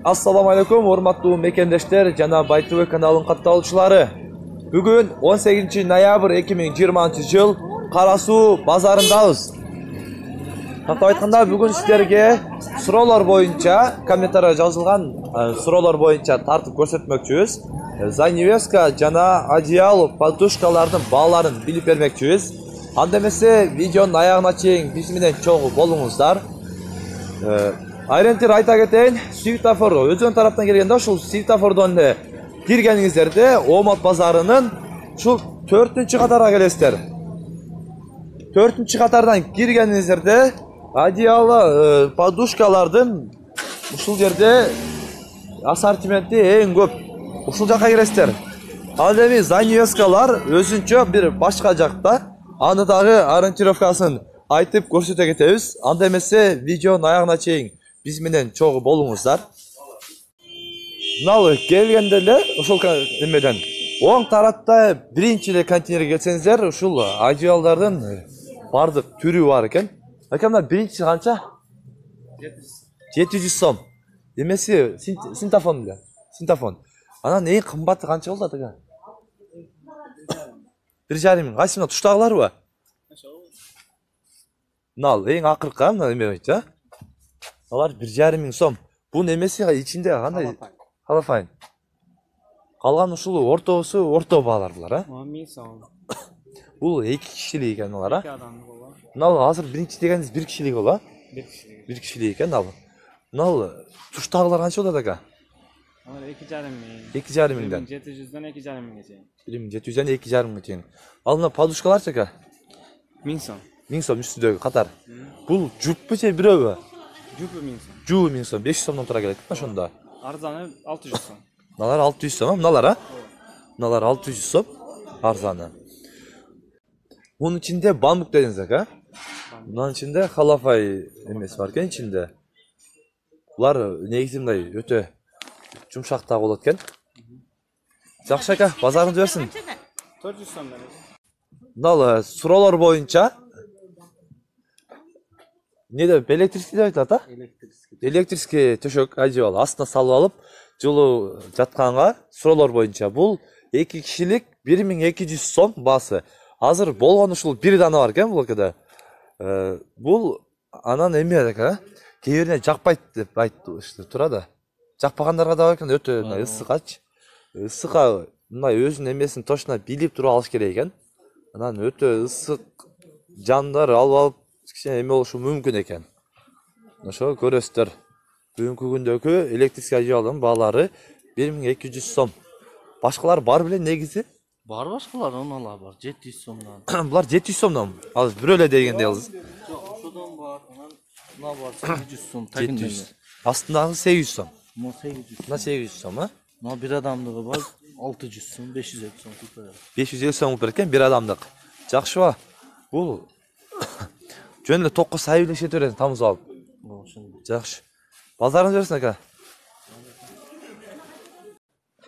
Assalamu alaikum, hormatly mekendештер жана Baytv kanalının kattалуучулары. Бүгүн 18 ноябрь 2020 жыл Карасуу базарындабыз. Тактап айтканда бүгүн сиздерге суроолор боюнча, комментарийге жазылган суроолор боюнча тартып көрсөтмөкчүбүз. Занавеска жана одеял подушкалардын бааларын билип бермекчүбүз. Анда эмесе видеонун аягына чейин биз менен чогуу болуңуздар. Айрентир айта кетейин, светофор өзүнүн тараптан келгенде ушул светофордон киргениңиздерде Омат базарынын ушул 4-катарга келесиздер. 4-катардан киргениңиздерде одеяло подушкалардын ушул жерде ассортименти эң көп. Ушул жакка киресиздер. Ал эми занавескалар өзүнчө бир башка жакта. Аны дагы ориентировкасын айтып көрсөтө кетебиз. Анда эмесе видеонун аягына чейин биз менен чогуу болуңуздар. Мына келгенде эле ушул эмеден оң тарапта биринчи эле контейнерге келсеңиздер, ушул одеялдардын бардык түрү бар экен. Ака мына биринчи канча? 700 сом. Эмеси синтофон эле. Синтофон. Анан эң кымбаты канча болот ага? 1,5 миң. Кайсы мына туштагыларбы? Мына эң акыркы мына эме боюнча. Алар 1,5 миң сом. Бунун эмеси ичинде кандай? Халафайн. Калган ушул ортобусу орто баалар булар, а? 1000 сом. Бул 2 кишилик экен алар, а? 2 адамдык болот. Мына азыр биринчи дегениңиз 1 кишилик болот, а? 1 кишилик. 1 кишилик экен ал. Мына туштагылар канча болот ага? Алар 2,5 миң. 2,5 миңден. 700дөн 2,5 миңге чейин. 1700дөн 2,5 миңге чейин. Ал мына подушкаларчы ага? 1000 сом. 1000 сом үстүдөгү катар. Бул жуппу же бирөбү? Жупу 1000 сом. Жупу 1000 сом. 500 сомдон тура келет ошондо. Арзаны 600 сом. Мыналар 600 сом, мыналар, а? Мыналар 600 сом арзаны. Мунун ичинде бамбук дедиңиз ага? Мунун ичинде халафай эмеси бар экен ичинде. Булар негизи мындай өтө жумшак да болот экен. Жакшы ака, базарыңыз берсин. 400 сом берет. Мына суроолор боюнча не деп электрический деп айтат, а? Электрический төшөк одеял астына салып алып, жылуу жатканга суроолор боюнча бул 2 кишилик 1200 сом баасы. Азыр болгон ушул бир дана бар экен бул өлкөдө. Бул анан эме ага, кээ бирине жакпайт деп айтты тура да. Жакпагандарга да бар экен, өтө ысыкач. Ысыка мындай өзүнүн эмесин точно билип туруп алыш керек экен. Анан өтө ысык жандар алып кичине эме болушу мүмкүн экен. Ошо көрөсүздөр. Бүгүнкү күндөгү электрический одеялдын баалары 1200 сом. Башкалар бар беле негизи? Бар башкалар, оналар бар. 700 сомдон. Булар 700 сомдон. Ал бирөө эле дегенде алыз. Ошодон бар, анан мына бар 800 сом. 700. Астындагы 800 сом. Мына 800. Мына 800 сом, а? Мына бир адамдыгы бар 600 сом, 550 сом tutadi. 550 сом болуп экен бир адамдык. Жакшыбы? Бул жөн эле токко сайып эле иштете бересиң, тамыз алып. Жакшы. Базарыңыз берсин ака.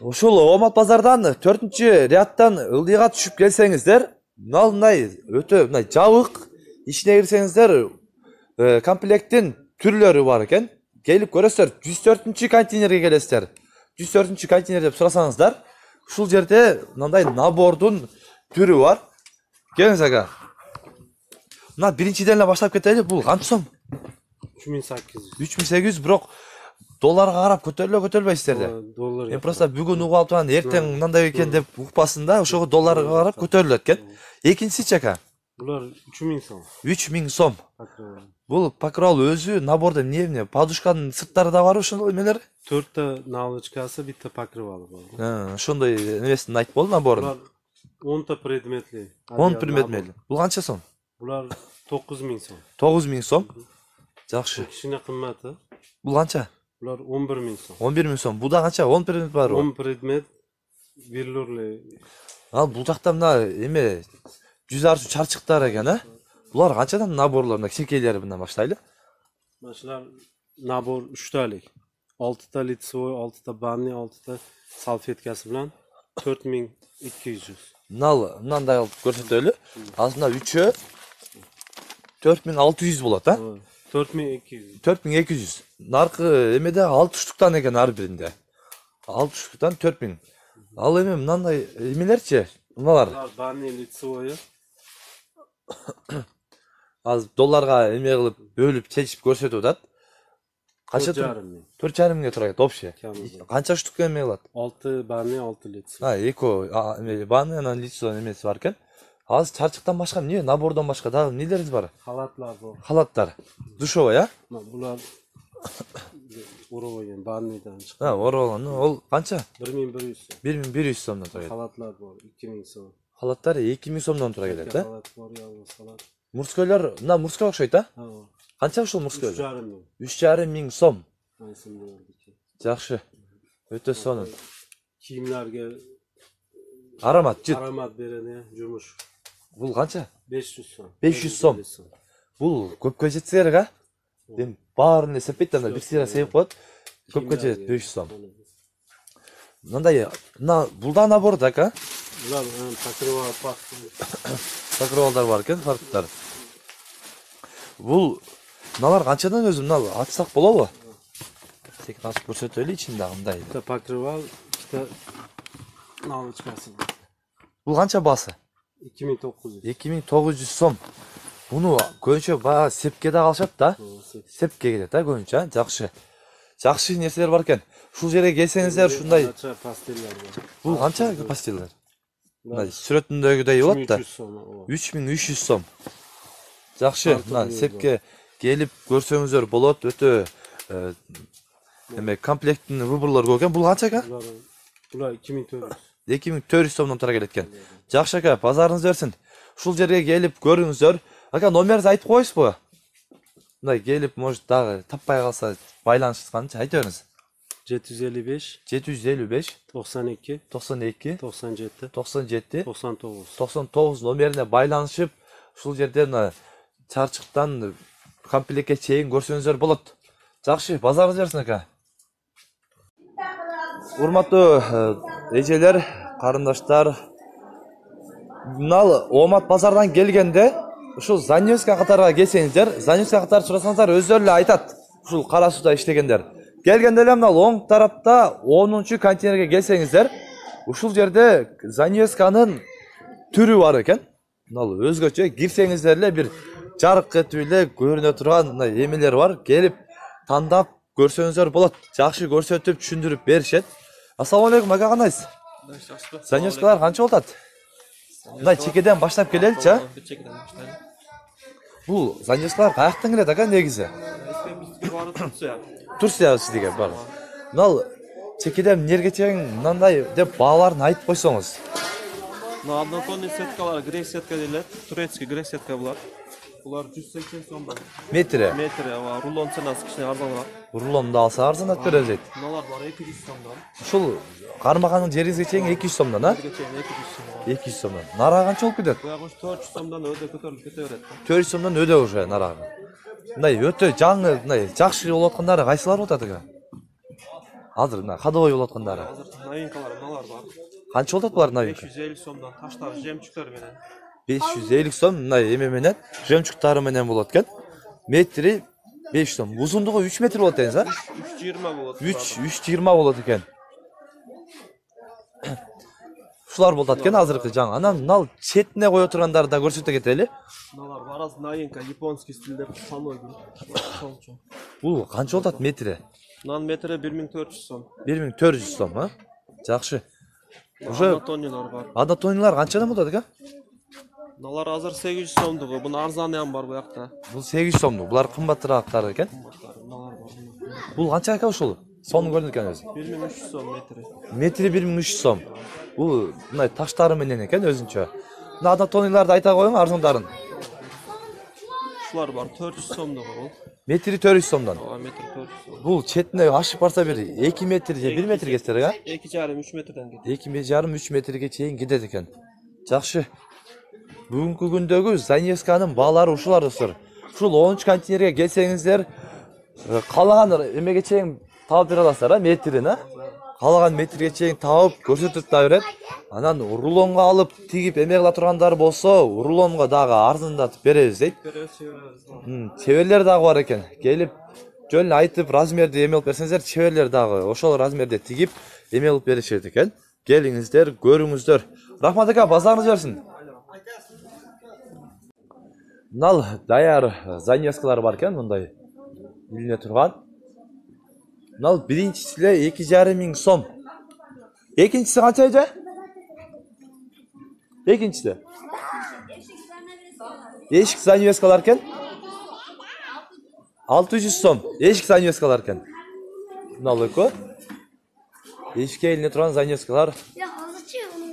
Ушул Омат базардан 4-рядтан ылдыйга түшүп келсеңиздер, мындай өтө мындай жабык ичине кирсеңиздер, комплекттин түрлөрү бар экен. Келип көрөсүздөр, 104-контейнерге келесиздер. 104-контейнер деп сурасаңыздар, ушул жерде мындай набордун түрү бар. Келиңиз ага. Мына биринчиден эле баштап кетели, бул канча сом? 3800. 3800, бирок долларга карап көтөрүлбөйсүздөр да. Доллар. Мен просто бүгүн угуп алып, эртең мындай экен деп укпасын да, ошого долларга карап көтөрүлөт экен. Экинчиси чака. Булар 3000 сом. 3000 сом. Бул покров өзү набордо эмне, подушканын сырттары да бар ошол эмелер? 4 та наволочкасы, битта покрывалы бар. Ошондой эмесин айтып болду наборун. Булар 10 та предметли. 10 предметли. Бул канча сом? Булар 9000 сом. 9000 сом. Жакшы. Кичине кымбаты. Бул канча? Булар 11000 сом. 11000 сом. Буда канча? 10 предмет бар. 10 предмет берлерле. Ал бул жакта мына эме жүз арчу чарчыктар экен, а? Булар канчадан наборларына кичинекейлери мындан баштайлы? Башылар набор 3 талык. 6 та лицевой, 6 та банный, 6 та салфеткасы менен 4200. Мынандай алып көрсөтөлү. Азында 3-ө 4600 болот, а? 4200. 4200. Narkı emede 6 штуктан eкен ар birinde. 6 штуктан 4000. Al эме мынандай эмелерчи? Мыналар Bular banni лицевой. az dollarga эме кылып бөлүп чечип көрсөтүп атат. Канча 4,5. 4,5 миңге турат экен общий. Камызда. Канча штук эме кылат? 6 banni 6 лицевой. Эко эме баны анан лицо эмеси бар экен. Азыр чарчыктан башка эмне? Набордон башка дагы эмнелериз бар? Halatlar bu. Халаттар. Душевый, а? Bular uruvayan bannidan çıktı. Ha, orolган. Ол канча? 1100. 1100 сомдон турат. Halatlar var 2000 сом. Халаттар 2000 сомдон тура келет, да? Halat var yalnız halat. Мурскойлор, мына мурской окшойт, а? Ha. Канча ушул мурскойлор? 3,5. 3,5 миң сом. Aynısını gördük. Жакшы. Өтө сонун. Kiyimlerge Аромат жыт. aramat verene cumuş. Бул канча? 500 сом. 500 сом. Бул көпкө жетсе керек, а? Эми баарын эсептейт анда бир сыйра себеп коет. Көпкө жетет 500 сом. Мындай, мына бул да набор да, а? Bular takriban farklı. Покрывалдар бар экен, фарктар. Бул мыналар канчадан өзү мына ачсак болобу? Тек ачып көрсөтөлү ичинде мындай. İşte pakrival, işte nalычкасы. Бул канча баасы? 2900. 2900 сом. Буну көбүнчө баягы сепке да калышат да. Сепке кетет да көбүнчө, жакшы. Жакшы нерселер бар экен. Ушул жерге келсеңиздер ушундай. Kaça pasteller var. Бул канча пастилер? Мына сүрөтүндөгүдөй болот да. 3300 сом. o. 3300 сом. Жакшы, мына сепке келип көрсөңүздөр болот. Өтө эме комплекттин выборлор көп экен. Бул канча экен? Bular 2400. 2400 сомдон тура келет экен. Жакшы ака, базарыңыз берсин. Ушул жерге келип көрүңүздөр. Ака, номерди айтып коесузбу? Мындай келип, может, дагы таппай калса, байланышканчы айтып бериңиз. 755 755 92 92 97 97 99. 99 номерине байланышып, ушул жерден чарчыктан комплектке чейин көрсөңүздөр болот. Жакшы, базарыңыз берсин ака. Урматтуу эжелер, карындаштар, мынал Омат базардан келгенде ушул Заневский катарга келсеңиздер, Заневский катар сурасаңыздар өздөрү эле айтат. Ушул кара сууда иштегендер. Келгенде эле мынал оң тарапта 10-чу контейнерге келсеңиздер, ушул жерде Заневсканын түрү бар экен. Мынал өзгөчө кирсеңиздер эле бир жарык этип эле көрүнө турган мындай эмелер бар. Келип тандап көрсөңүздөр болот. Жакшы көрсөтүп, түшүндүрүп беришет. Ассаламу алейкум, ака кандайсыз? Заневскалар канча болот? Мындай чекеден баштап келеличи, а? Бул Заневскалар каяктан келет ака негизи? Турция сиздеге бар. Мынал чекеден эмнерге чейин мындай деп бааларын айтып койсоңуз. На однотонный сеткалар грей сетка делет. Турецкий грей сетка булар. Булар 180 сомдон. Метри. Метри, рулон ценасы кичине арзаныраак. Рулонду алса арзанат берет. Мыналар бар 200 сомдон. Ушул кармаганын жериңизге чейин 200 сомдон, а? Бирге чейин 200 сом. 200 сомдон. Нара канча болуп кетет? Буягы 400 сомдон өдө көтөрүлүп кете берет. 400 сомдон өдө уже нарага. Мындай өтө жаңы, мындай жакшы болуп аткандары кайсылар болот ага? Азыр мына ходовой болуп аткандары. Азыр новинкалар мыналар бар. Канча болот булар новинка? 550 сомдон таштар жемчүктөр менен. 550 сом мындай эме менен, жемчуктары менен болот экен. Метри 5 сом. Узундугу 3 метр болот деңиз, а? 320 болот. 320 болот экен. Ушулар болот экен азыркы жаңы. Анан мынал четине кое тургандарды да көрсөтө кетели. Мыналар бараз новинка, японский стилде саной. Бул канча болот метри? Нан метри 1400 сом. 1400 сом, а? Жакшы. Уже Анатонилар бар. Анатонилар канчадан болот экен? Мыналар азыр 800 сомдугу. Бунун арзаны бар буякта. Бул 800 сомду. Булар кымбатыраактар экен. Мыналар бар. Бул канча экен ушул? Сонун көрүнөт экен өзү. 1300 сом метри. Метри 1300 сом. Бул мындай таштары менен экен өзүнчө. Мына Анатониларды айта коюң арзандарын. Ушулар бар 400 сомдугу бул. Метри 400 сомдон. Метр 400 сом. Бул четине ашып барса бир 2 метр же 1 метр кетсе керек, а? 2,5-3 метрден кетет. 2,5-3 метрге чейин кетет экен. Жакшы. Бүгүнкү күндөгү Заневсканын баалары ушулар достор. Ушул 10 контейнерге келсеңиздер, каалаган эмеге чейин таап бере аласыздар, а? Метрин, а? каалаган метрге чейин табып көрсөтүп да берет. Анан рулонго алып тигип эме кыла тургандар болсо, рулонго дагы арзандатып беребиз дейт. Чеберлер дагы бар экен. Келип жөн эле айтып размерди эме кылып берсеңиздер, чеберлер дагы ошол размерде тигип эме кылып беришет экен. Келиңиздер, көрүңүздөр. Рахмат ака, базарыңыз берсин. Мынал даяр занескалар бар экен, мындай илине турган. Мынал биринчиси эле 2,5 миң сом. Экинчиси канча эже? Экинчиси. Эшик занескалар экен. 600 сом. Эшик занескалар экен. Мынал экөө. Эшикке илине турган занескалар.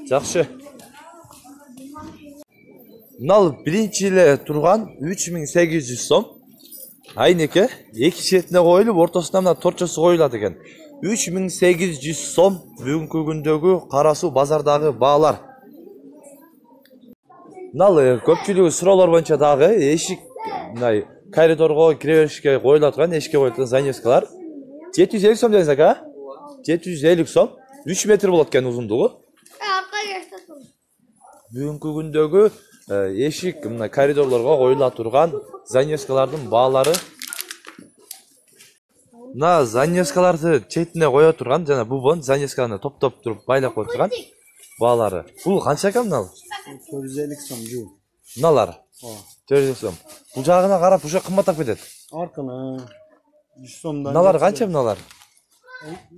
Жакшы. Мынал биринчи эле турган 3800 сом. Айнеке эки четине коюлуп, ортосуна мына торчосу коюлат экен. 3800 сом бүгүнкү күндөгү Кара Суу базардагы баалар. Мынал көпчүлүгү суроолор боюнча дагы эшик мындай коридорго кире беришке коюла турган, эшикке коюла турган занескалар 750 сом дедиңиз ака? 750 сом. 3 метр болот экен узундугу. Бүгүнкү күндөгү эшик мына коридорлорго коюла турган занескалардын баалары. Мына занескаларды четине кое турган жана бубон занесканы топтоп туруп байлап кое турган баалары. Бул канча экен мынал? 450 сом жуу. Мыналар 400 сом. Бул жагына карап уша кымбаттап кетет. Арканы 100 сомдан. Мыналар канча мыналар?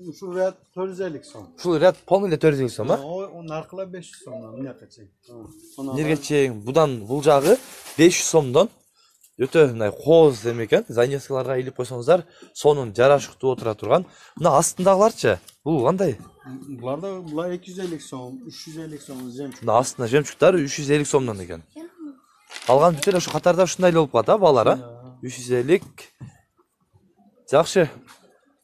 Ушул ряд 450 сом. Ушул ряд полный эле 400 сом, а? Onun аркыла 500 сомдан мынакка чейин. Нерге чейин будан бул жагы 500 сомдон өтө мындай кооз эме экен. Занескаларга илип койсоңуздар, сонун жарашыктуу отура турган. Мына астындагыларчы? Бул кандай? Булар 250 сом, 350 сом жемчуг. Мына астында жемчуктар 350 сомдон экен. Калган бүт эле ушу катарда ушундай эле болуп калат, а баалар, а? 350. Жакшы.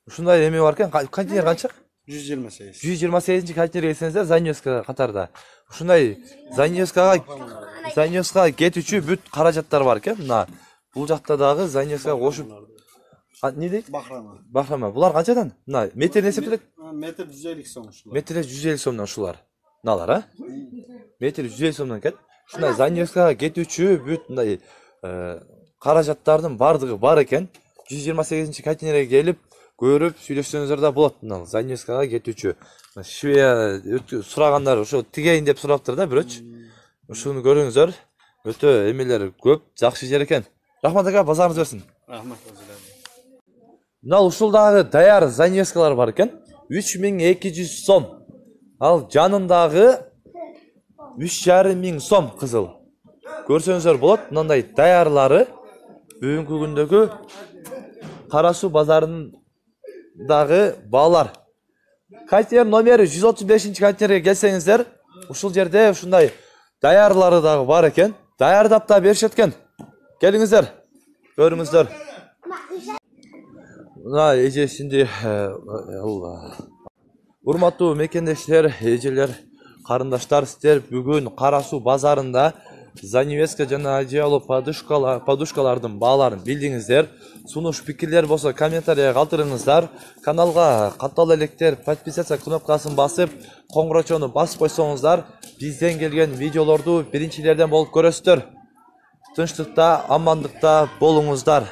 Ушундай эме бар экен. Контейнер канча? 128. 128 контейнерге келсеңиздер, занеска катарда. Ушундай занескага кетүүчү бүт каражаттар бар экен. Мына бул жакта дагы занеска кошуп. Не дейт? Бахрама. Бахрама. Булар канчадан? Мына метрден эсептелет? Метр 150 сом ушулар. Метрде 150 сомдон ушулар. Мыналар, а? Метр 150 сомдон экен. Ушундай занескага кетүүчү бүт мындай каражаттардын бардыгы бар экен. 128 контейнерге келип көрүп сүйлөшсөңүздөр да болот. Мына занескага кетүүчү. Швея сурагандар ошо тигейин деп сураптыр да бирөөчү. Ушуну көрүңүздөр. Өтө эмелер көп, жакшы жер экен. Рахмат ака, базарыңыз берсин. Рахмат. Мына ушул дагы даяр занескалар бар экен. 3200 сом. Ал жанындагы 3,5 миң сом кызыл. Көрсөңүздөр болот. Мындай даярлары бүгүнкү күндөгү Кара Суу базарындагы баалар. Контейнер номери 135 контейнерге келсеңиздер, ушул жерде ушундай даярлары дагы бар экен. Даярдап да беришет экен. Келиңиздер, көрүңүздөр. Мына эжесинди урматтуу мекендештер, эжелер, карындаштар, сиздер бүгүн Кара Суу базарында занавеска жана одеяло подушкалардын бааларын билдиңиздер. Сунуш пикирлер болсо комментарийге калтырыңыздар. Каналга каттала электер подписаться кнопкасын басып, коңгурочону басып койсоңуздар, бизден келген видеолорду биринчилерден болуп көрөсүздөр. Тынчтыкта, амандыкта болуңуздар.